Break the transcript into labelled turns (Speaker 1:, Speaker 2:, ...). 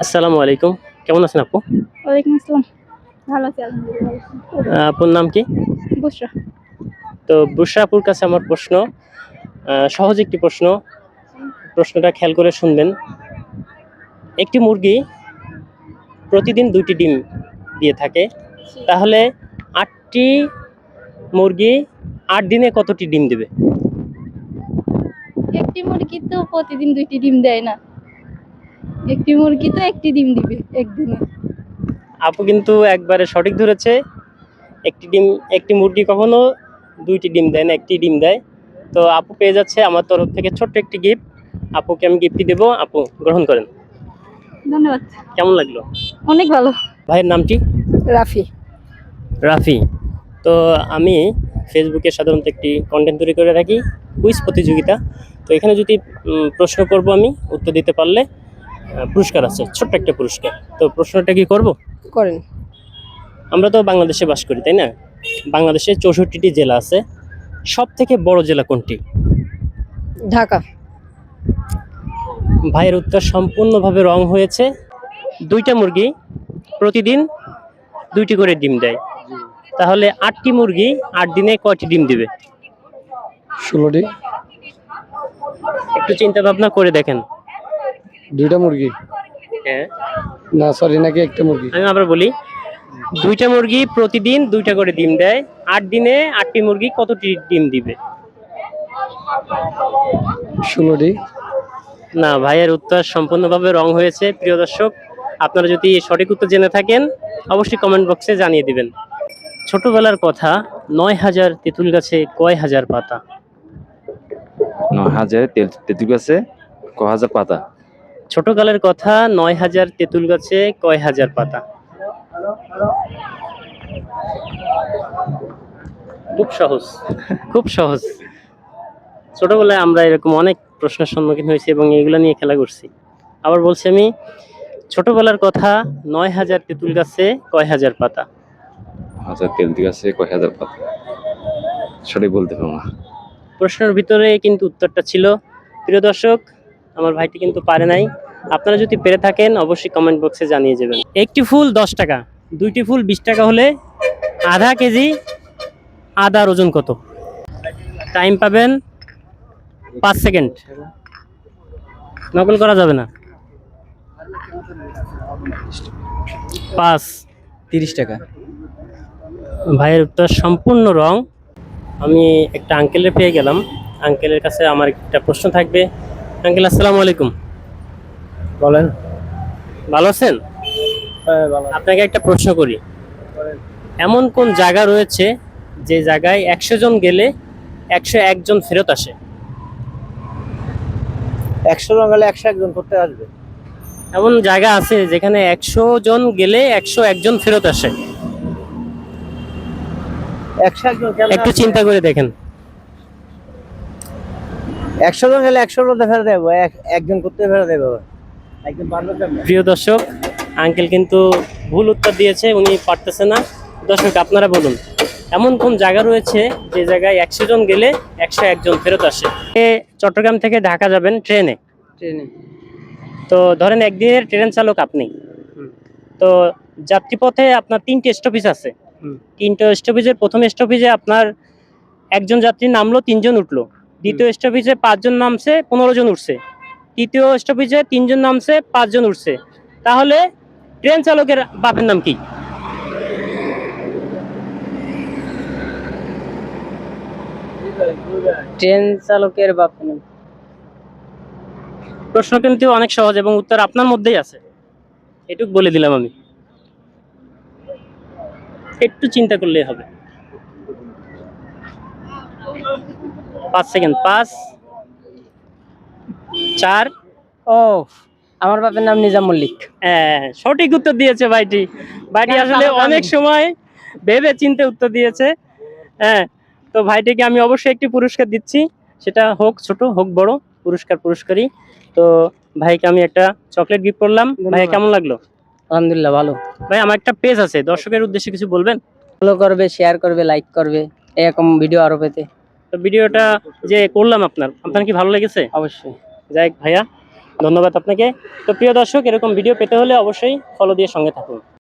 Speaker 1: আসসালামু আলাইকুম। কেমন আছেন আপু?
Speaker 2: ওয়ালাইকুম আসসালাম। ভালো আছি আলহামদুলিল্লাহ।
Speaker 1: আপুর নাম কি?
Speaker 2: বুশরা।
Speaker 1: তো বুশরা আপুর কাছে আমার প্রশ্ন, সহজ একটি প্রশ্ন। প্রশ্নটা খেয়াল করে শুনবেন। একটি মুরগি প্রতিদিন ২ টি ডিম দিয়ে থাকে। তাহলে ৮ টি মুরগি ৮ দিনে কতটি ডিম দেবে?
Speaker 2: একটি মুরগি তো প্রতিদিন ২টি ডিম দেয় না। একটি মুরগি তো একটি ডিম দিবে একদিনে।
Speaker 1: আপু কিন্তু একবারে সঠিক ধরেছে। একটি মুরগি কখনো ২ টি ডিম দেয় না, ১ টি ডিম দেয়। তো আপু পেয়ে যাচ্ছে আমার তরফ থেকে ছোট্ট একটি গিফট। আপুকে আমি গিফটটি দেব। আপু গ্রহণ করেন।
Speaker 2: ধন্যবাদ।
Speaker 1: কেমন লাগলো?
Speaker 2: অনেক ভালো।
Speaker 1: ভাইয়ের নামটি?
Speaker 2: রাফি।
Speaker 1: রাফি। তো আমি ফেসবুকে সাধারণত একটি কন্টেন্ট তৈরি করে থাকি, কুইজ প্রতিযোগিতা। তো এখানে যদি প্রশ্ন করব আমি, উত্তর দিতে পারলে পুরস্কার আছে, ছোট্ট একটা পুরস্কার। তো প্রশ্নটা কি করব?
Speaker 2: করেন।
Speaker 1: আমরা তো বাংলাদেশে বাস করি, তাই না? বাংলাদেশে ৬৪টি জেলা আছে। সবথেকে বড় জেলা কোনটি?
Speaker 2: ঢাকা।
Speaker 1: ভাইয়ের উত্তর সম্পূর্ণভাবে রং হয়েছে। ২টা মুরগি প্রতিদিন ২টি করে ডিম দেয়। তাহলে ৮টি মুরগি ৮ দিনে কয়টি ডিম দিবে?
Speaker 3: ১৬টি।
Speaker 1: একটু চিন্তা ভাবনা করে দেখেন।
Speaker 3: ২টা মুরগি
Speaker 1: হ্যাঁ,
Speaker 3: না সরি নাকি একটা মুরগি?
Speaker 1: আমি আবার বলি, ২টা মুরগি প্রতিদিন ২টা করে ডিম দেয়। ৮ দিনে ৮টি মুরগি কতটি ডিম দিবে?
Speaker 3: ১৬টি।
Speaker 1: না, ভাইয়ের উত্তর সম্পূর্ণভাবে রং হয়েছে। প্রিয় দর্শক, আপনারা যদি সঠিক উত্তর জেনে থাকেন অবশ্যই কমেন্ট বক্সে জানিয়ে দিবেন। ছোটবেলার কথা, ৯,০০০ তেঁতুল গাছে কয় হাজার পাতা?
Speaker 4: ৯,০০০ তেঁতুল গাছে ক হাজার পাতা?
Speaker 1: ছোটকালের কথা, ৯,০০০ তেঁতুল গাছে কয় হাজার পাতা? খুব সহজ, খুব সহজ। ছোটবেলায় আমরা এরকম অনেক প্রশ্নের সম্মুখীন হয়েছি এবং এগুলো নিয়ে খেলা করছি। আবার বলছি আমি, ছোটবেলার কথা, ৯,০০০ তেঁতুল গাছে কয় হাজার পাতা?
Speaker 4: হাজার তেঁতুল গাছে কয় হাজার পাতা? সঠিক বলতে পারবো না।
Speaker 1: প্রশ্নের ভিতরে কিন্তু উত্তরটা ছিল। প্রিয় দর্শক, আমার ভাইটি কিন্তু পারে নাই। আপনারা যদি পেরে থাকেন অবশ্যই কমেন্ট বক্সে জানিয়ে যাবেন। একটি ফুল ১০ টাকা, ২টি ফুল ২০ টাকা হলে আধা কেজি আদার ওজন কত? টাইম পাবেন ৫ সেকেন্ড। নকল করা যাবে না। ৫।
Speaker 3: ৩০ টাকা।
Speaker 1: ভাইয়ের উত্তর সম্পূর্ণ রং। আমি একটা আঙ্কেলের পেয়ে গেলাম। আঙ্কেলের কাছে আমার একটা প্রশ্ন থাকবে। আঙ্কেল, আসসালামু আলাইকুম।
Speaker 3: বলেন।
Speaker 1: ভালো আছেন?
Speaker 3: হ্যাঁ ভালো।
Speaker 1: আপনাকে একটা প্রশ্ন করি। এমন কোন জায়গা রয়েছে যে জায়গায় ১০০ জন গেলে ১০১ জন ফেরত আসে?
Speaker 3: ১০০ জন গেলে ১০১ জন করতে আসবে।
Speaker 1: এমন জায়গা আছে যেখানে ১০০ জন গেলে ১০১ জন ফেরত আসে।
Speaker 3: ১০১ জন কেন?
Speaker 1: একটু চিন্তা করে দেখেন।
Speaker 3: ১০০ জন গেলে ১০০ জন ফেরত দেবো, একজন করতে ফেরত দেবো। একজন পারবে কেমনে?
Speaker 1: প্রিয় দর্শক, আঙ্কেল কিন্তু ভুল উত্তর দিয়েছে, উনি পারতেছে না। দর্শক, আপনারা বলুন, এমন কোন জায়গা রয়েছে যে জায়গায় ১০০ জন গেলে ১০১ জন ফেরত আসে? চট্টগ্রাম থেকে ঢাকা যাবেন ট্রেনে।
Speaker 3: ট্রেনে।
Speaker 1: তো ধরেন একদিনের ট্রেন চালক আপনি। তো যাত্রীপথে আপনার ৩টে স্টপেজ আছে। ৩টে স্টপেজের প্রথম স্টপেজে আপনার একজন যাত্রী নামলো, ৩ জন উঠলো। দ্বিতীয় স্টপেজে ৫ জন নামছে, ১৫ জন উঠছে। তৃতীয় স্টপেজে ৩ জন নামছে, ৫ জন উঠছে। তাহলে ট্রেন চালকের বাপের নাম কি? ট্রেন চালকের বাপের নাম। প্রশ্ন কিন্তু অনেক সহজ এবং উত্তর আপনার মধ্যেই আছে, এটুক বলে দিলাম আমি। একটু চিন্তা করলেই হবে। ৫ সেকেন্ড। ৫, ৪।
Speaker 5: ও, আমার বাপের নাম নিজাম মল্লিক।
Speaker 1: হ্যাঁ, সঠিক উত্তর দিয়েছে ভাইটি। ভাইটি আসলে অনেক সময় ভেবে চিন্তে উত্তর দিয়েছে। হ্যাঁ, তো ভাইটিকে আমি অবশ্যই একটি পুরস্কার দিচ্ছি। সেটা হোক ছোট হোক বড়, পুরস্কারই। তো ভাইকে আমি একটা চকলেট গিফট করলাম। ভাই, কেমন লাগলো?
Speaker 5: আলহামদুলিল্লাহ ভালো।
Speaker 1: ভাই, আমার একটা পেজ আছে, দর্শকের উদ্দেশ্যে কিছু বলবেন?
Speaker 5: ফলো করবে, শেয়ার করবে, লাইক করবে এরকম ভিডিও আরো পেতে।
Speaker 1: তো ভিডিওটা যে করলাম আপনার কি ভালো লেগেছে?
Speaker 5: অবশ্যই।
Speaker 1: যাই হোক ভাইয়া, ধন্যবাদ আপনাকে। তো প্রিয় দর্শক, এরকম ভিডিও পেতে হলে অবশ্যই ফলো দিয়ে সঙ্গে থাকুন।